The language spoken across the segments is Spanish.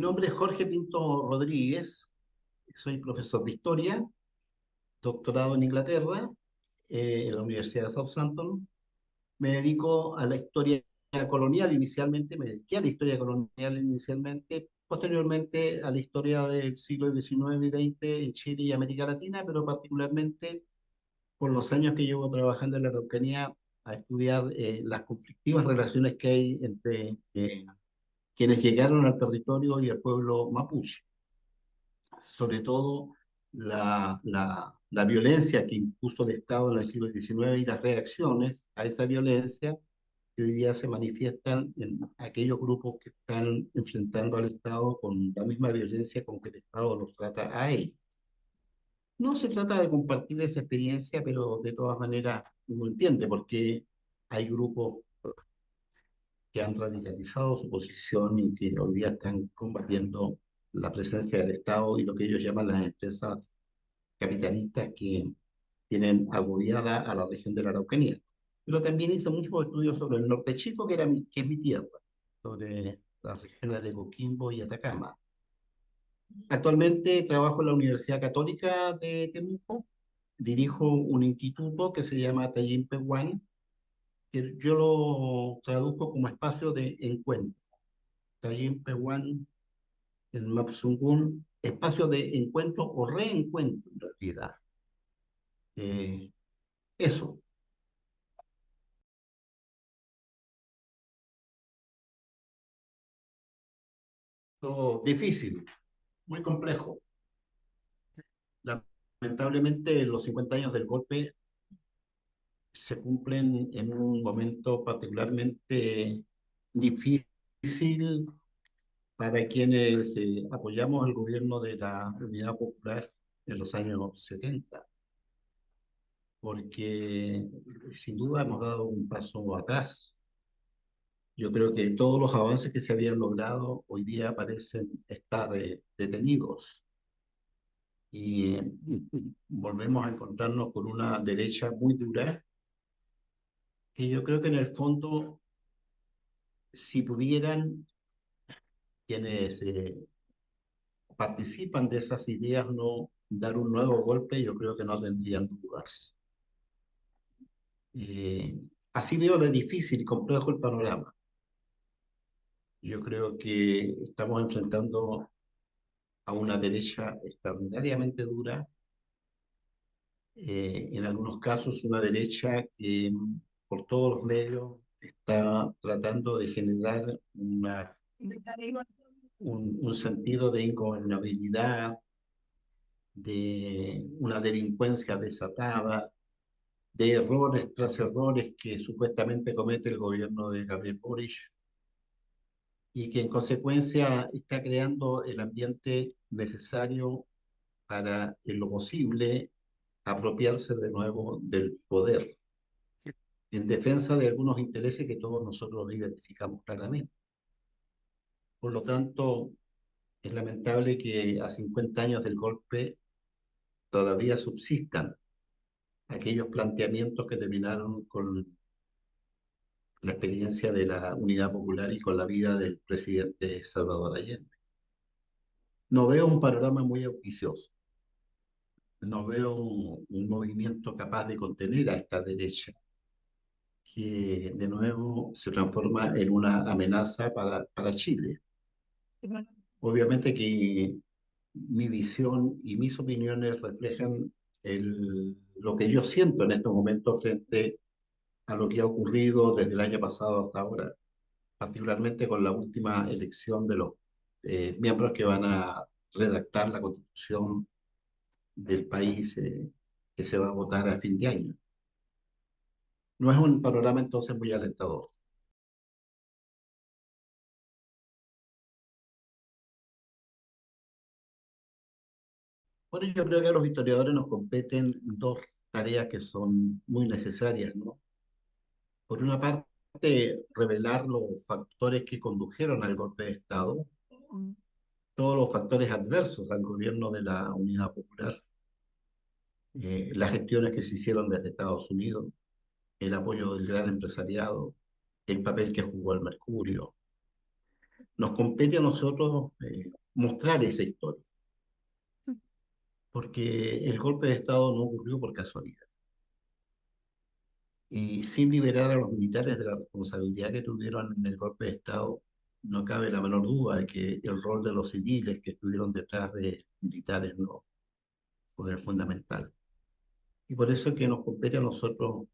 nombre es Jorge Pinto Rodríguez, soy profesor de historia, doctorado en Inglaterra, en la Universidad de Southampton. Me dedico a la historia colonial inicialmente, me dediqué a la historia colonial inicialmente, posteriormente a la historia del siglo XIX y XX en Chile y América Latina, pero particularmente por los años que llevo trabajando en la Araucanía a estudiar las conflictivas relaciones que hay entre quienes llegaron al territorio y el pueblo mapuche, sobre todo la violencia que impuso el Estado en el siglo XIX y las reacciones a esa violencia que hoy día se manifiestan en aquellos grupos que están enfrentando al Estado con la misma violencia con que el Estado los trata a ellos. No se trata de compartir esa experiencia, pero de todas maneras uno entiende por qué hay grupos que han radicalizado su posición y que hoy día están combatiendo la presencia del Estado y lo que ellos llaman las empresas capitalistas que tienen agobiada a la región de la Araucanía. Pero también hice muchos estudios sobre el norte chico, que es mi tierra, sobre las regiones de Coquimbo y Atacama. Actualmente trabajo en la Universidad Católica de Temuco, dirijo un instituto que se llama Tallin Pehuán, que yo lo traduzco como espacio de encuentro. Tallin Pehuán en Mapsungún, espacio de encuentro o reencuentro en realidad. Eh, eso, todo difícil, muy complejo. Lamentablemente, los 50 años del golpe se cumplen en un momento particularmente difícil para quienes apoyamos el gobierno de la Unidad Popular en los años 70, porque sin duda hemos dado un paso atrás. Yo creo que todos los avances que se habían logrado hoy día parecen estar detenidos y volvemos a encontrarnos con una derecha muy dura que yo creo que en el fondo, si pudieran quienes participan de esas ideas no dar un nuevo golpe, yo creo que no tendrían dudas. Eh, Así veo de difícil y complejo el panorama. Yo creo que estamos enfrentando a una derecha extraordinariamente dura, en algunos casos una derecha que por todos los medios está tratando de generar un sentido de ingobernabilidad, de una delincuencia desatada, de errores tras errores que supuestamente comete el gobierno de Gabriel Boric y que en consecuencia está creando el ambiente necesario para, en lo posible, apropiarse de nuevo del poder, en defensa de algunos intereses que todos nosotros identificamos claramente. Por lo tanto, es lamentable que a 50 años del golpe todavía subsistan aquellos planteamientos que terminaron con la experiencia de la Unidad Popular y con la vida del presidente Salvador Allende. No veo un panorama muy auspicioso, no veo un movimiento capaz de contener a esta derecha, que de nuevo se transforma en una amenaza para Chile. Obviamente que mi visión y mis opiniones reflejan lo que yo siento en estos momentos frente a lo que ha ocurrido desde el año pasado hasta ahora, particularmente con la última elección de los miembros que van a redactar la constitución del país, que se va a votar a fin de año. No es un panorama entonces muy alentador. Por ello, yo creo que a los historiadores nos competen dos tareas que son muy necesarias, ¿no? Por una parte, revelar los factores que condujeron al golpe de Estado, todos los factores adversos al gobierno de la Unidad Popular, las gestiones que se hicieron desde Estados Unidos, el apoyo del gran empresariado, el papel que jugó el Mercurio, nos compete a nosotros mostrar esa historia, porque el golpe de Estado no ocurrió por casualidad. Y sin liberar a los militares de la responsabilidad que tuvieron en el golpe de Estado, no cabe la menor duda de que el rol de los civiles que estuvieron detrás de militares no fue fundamental. Y por eso es que nos compete a nosotros,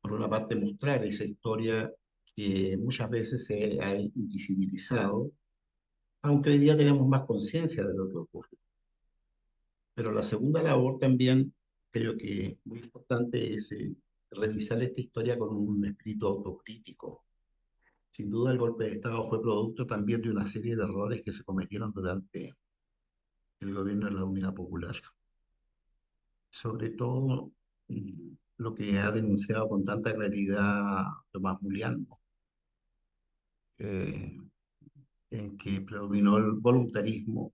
por una parte, mostrar esa historia que muchas veces se ha invisibilizado, aunque hoy día tenemos más conciencia de lo que ocurre. Pero la segunda labor también creo que muy importante es revisar esta historia con un espíritu autocrítico. Sin duda el golpe de Estado fue producto también de una serie de errores que se cometieron durante el gobierno de la Unidad Popular. Sobre todo lo que ha denunciado con tanta claridad Tomás Mulián, eh, en que predominó el voluntarismo,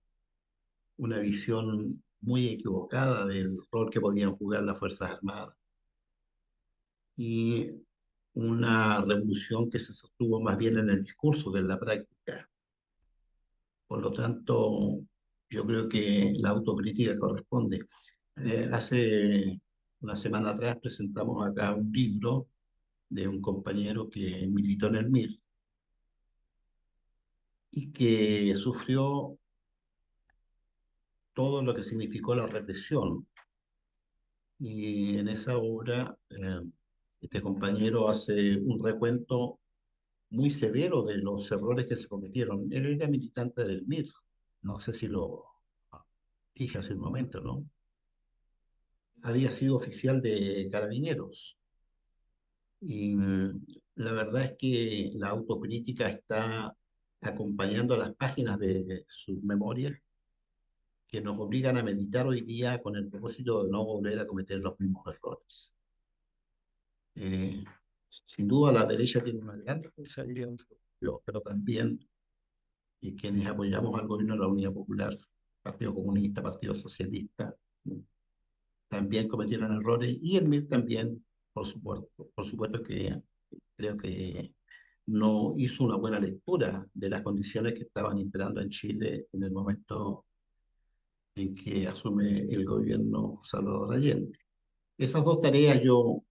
una visión muy equivocada del rol que podían jugar las Fuerzas Armadas y una revolución que se sostuvo más bien en el discurso que en la práctica. Por lo tanto, yo creo que la autocrítica corresponde. Hace una semana atrás presentamos acá un libro de un compañero que militó en el MIR y que sufrió todo lo que significó la represión. Y en esa obra, este compañero hace un recuento muy severo de los errores que se cometieron. Él era militante del MIR, no sé si lo dije hace un momento, ¿no? Había sido oficial de carabineros. Y la verdad es que la autocrítica está acompañando las páginas de sus memorias que nos obligan a meditar hoy día con el propósito de no volver a cometer los mismos errores. Eh, Sin duda la derecha tiene una gran responsabilidad, pero también quienes apoyamos al gobierno de la Unidad Popular, Partido Comunista, Partido Socialista, también cometieron errores y el MIR también, por supuesto que creo que no hizo una buena lectura de las condiciones que estaban imperando en Chile en el momento en que asume el gobierno Salvador Allende. Esas dos tareas yo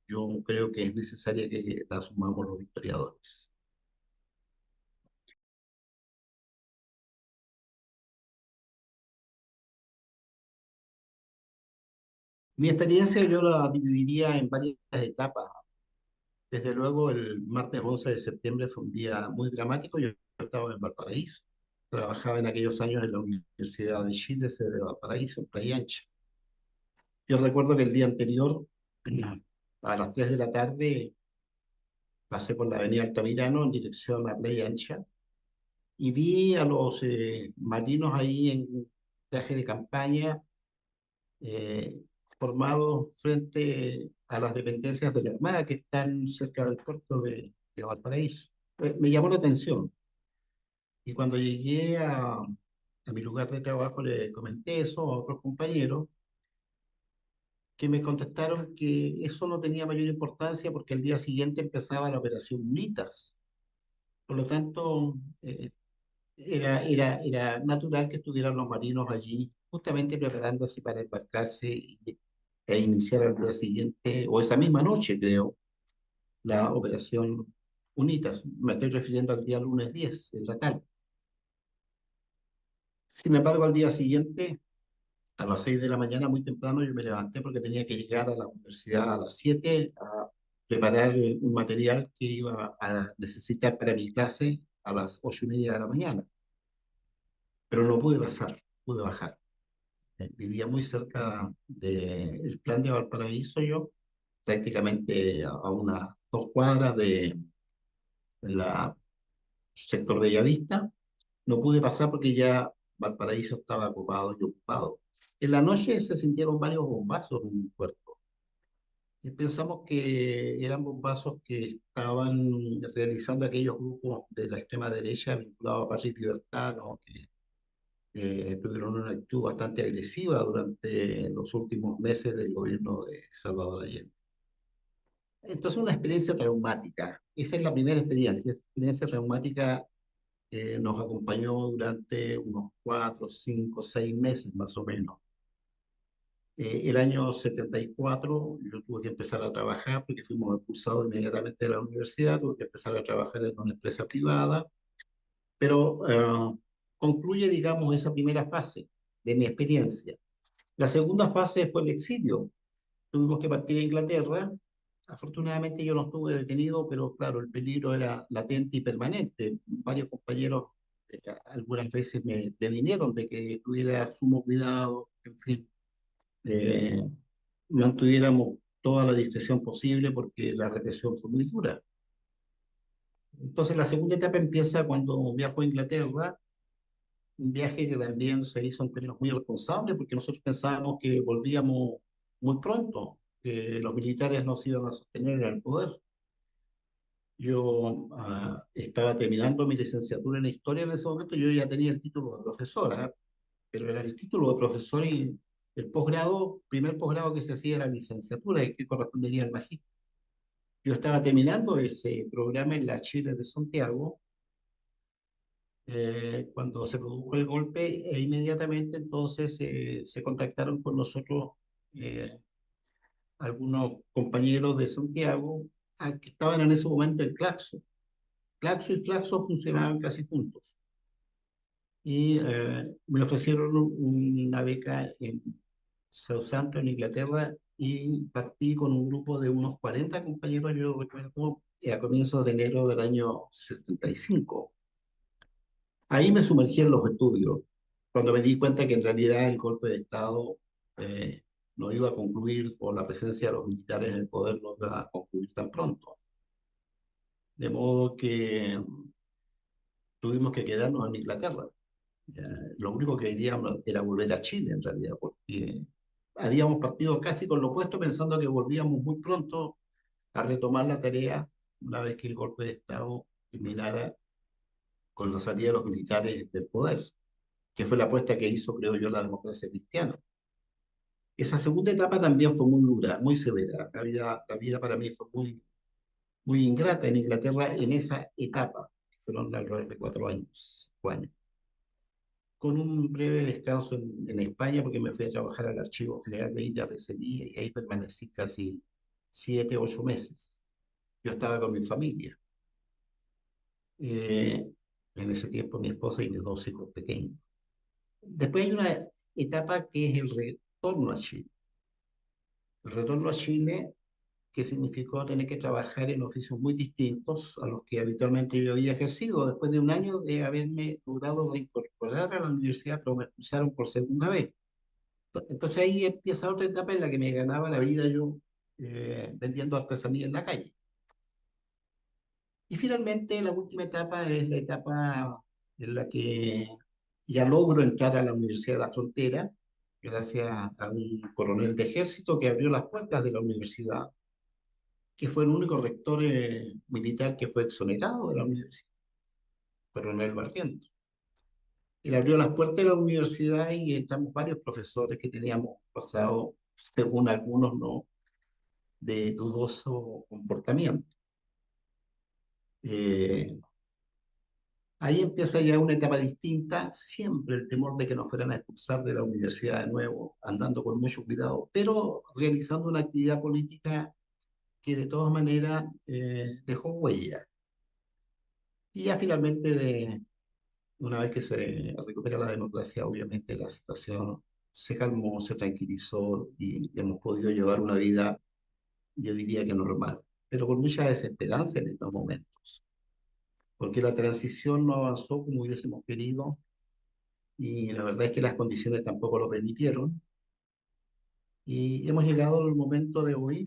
creo que es necesaria que las asumamos los historiadores. Mi experiencia yo la dividiría en varias etapas. Desde luego, el martes 11 de septiembre fue un día muy dramático. Yo estaba en Valparaíso. Trabajaba en aquellos años en la Universidad de Chile, sede de Valparaíso, en Playa Ancha. Yo recuerdo que el día anterior, a las 3 de la tarde, pasé por la avenida Altamirano en dirección a Playa Ancha y vi a los marinos ahí en traje de campaña, eh, formados frente a las dependencias de la Armada que están cerca del puerto de Valparaíso. Me llamó la atención y cuando llegué a mi lugar de trabajo le comenté eso a otros compañeros que me contestaron que eso no tenía mayor importancia porque el día siguiente empezaba la operación UNITAS. Por lo tanto, era natural que estuvieran los marinos allí justamente preparándose para embarcarse e iniciar al día siguiente, o esa misma noche, creo, la operación UNITAS. Me estoy refiriendo al día lunes 10 en la tarde. Sin embargo, al día siguiente, a las 6 de la mañana, muy temprano, yo me levanté porque tenía que llegar a la universidad a las 7 a preparar un material que iba a necesitar para mi clase a las 8:30 de la mañana. Pero no pude pasar, pude bajar. Vivía muy cerca del Plan de Valparaíso yo, prácticamente a unas 2 cuadras de la sector Bellavista. No pude pasar porque ya Valparaíso estaba ocupado y ocupado. En la noche se sintieron varios bombazos en mi cuerpo. Y pensamos que eran bombazos que estaban realizando aquellos grupos de la extrema derecha vinculados a Paz y Libertad, ¿no? Que tuvieron una actitud bastante agresiva durante los últimos meses del gobierno de Salvador Allende. Entonces, una experiencia traumática. Esa es la primera experiencia traumática nos acompañó durante unos 4, 5, 6 meses más o menos. El año 74 yo tuve que empezar a trabajar porque fuimos expulsados inmediatamente de la universidad, tuve que empezar a trabajar en una empresa privada, pero concluye, digamos, esa primera fase de mi experiencia. La segunda fase fue el exilio. Tuvimos que partir a Inglaterra. Afortunadamente yo no estuve detenido, pero claro, el peligro era latente y permanente. Varios compañeros algunas veces me previnieron de que tuviera sumo cuidado, en fin, eh, mantuviéramos toda la discreción posible porque la represión fue muy dura. Entonces la segunda etapa empieza cuando viajo a Inglaterra, un viaje que también se hizo en términos muy responsables porque nosotros pensábamos que volvíamos muy pronto, que los militares nos iban a sostener en el poder. Yo estaba terminando mi licenciatura en historia en ese momento, yo ya tenía el título de profesora, pero era el título de profesor y el posgrado, primer posgrado que se hacía era licenciatura y que correspondería al magíster. Yo estaba terminando ese programa en la Chile de Santiago cuando se produjo el golpe e inmediatamente entonces se contactaron con nosotros eh, algunos compañeros de Santiago que estaban en ese momento en Claxo. Claxo y Flaxo funcionaban casi juntos y me ofrecieron una beca en Southampton, en Inglaterra, y partí con un grupo de unos 40 compañeros, yo recuerdo, a comienzos de enero del año 75. Ahí me sumergí en los estudios, cuando me di cuenta que en realidad el golpe de Estado eh, no iba a concluir, o la presencia de los militares en el poder no iba a concluir tan pronto. De modo que tuvimos que quedarnos en Inglaterra. Eh, lo único que queríamos era volver a Chile, en realidad, porque habíamos partido casi con lo opuesto, pensando que volvíamos muy pronto a retomar la tarea una vez que el golpe de Estado terminara con la salida de los militares del poder, que fue la apuesta que hizo, creo yo, la democracia cristiana. Esa segunda etapa también fue muy dura, muy severa. La vida para mí fue muy ingrata en Inglaterra en esa etapa, que fueron alrededor de 4 años, 5 años. Con un breve descanso en España, porque me fui a trabajar al Archivo General de Indias de Sevilla y ahí permanecí casi 7, 8 meses. Yo estaba con mi familia. Eh, en ese tiempo mi esposa y mis 2 hijos pequeños. Después hay una etapa que es el retorno a Chile. El retorno a Chile que significó tener que trabajar en oficios muy distintos a los que habitualmente yo había ejercido. Después de un año de haberme logrado reincorporar a la universidad, pero me expulsaron por segunda vez. Entonces ahí empieza otra etapa en la que me ganaba la vida yo vendiendo artesanía en la calle. Y finalmente la última etapa es la etapa en la que ya logro entrar a la Universidad de la Frontera, gracias a un coronel de ejército que abrió las puertas de la universidad, que fue el único rector militar que fue exonerado de la universidad, coronel Barrientos. Él abrió las puertas de la universidad y entramos varios profesores que teníamos pasado, según algunos, no, de dudoso comportamiento. Eh, Ahí empieza ya una etapa distinta, siempre el temor de que nos fueran a expulsar de la universidad de nuevo, andando con mucho cuidado, pero realizando una actividad política que de todas maneras dejó huella. Y ya finalmente, una vez que se recupera la democracia, obviamente la situación se calmó, se tranquilizó y hemos podido llevar una vida, yo diría que normal, pero con mucha desesperanza en estos momentos, porque la transición no avanzó como hubiésemos querido y la verdad es que las condiciones tampoco lo permitieron. Y hemos llegado al momento de hoy,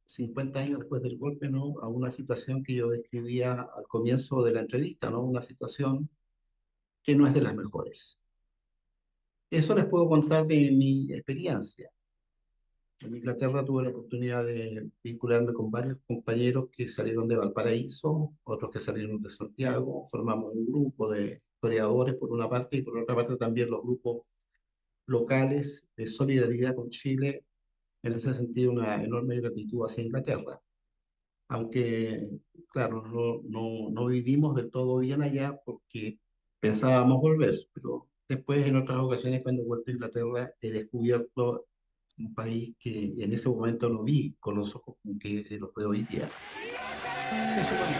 50 años después del golpe, ¿no? A una situación que yo describía al comienzo de la entrevista, ¿no? Una situación que no es de las mejores. Eso les puedo contar de mi experiencia. En Inglaterra tuve la oportunidad de vincularme con varios compañeros que salieron de Valparaíso, otros que salieron de Santiago. Formamos un grupo de historiadores por una parte y por otra parte también los grupos locales de solidaridad con Chile. En ese sentido, una enorme gratitud hacia Inglaterra. aunque, claro, no vivimos del todo bien allá porque pensábamos volver, pero después en otras ocasiones cuando he vuelto a Inglaterra he descubierto un país que en ese momento no vi con los ojos con que los veo hoy día. Eso por mí.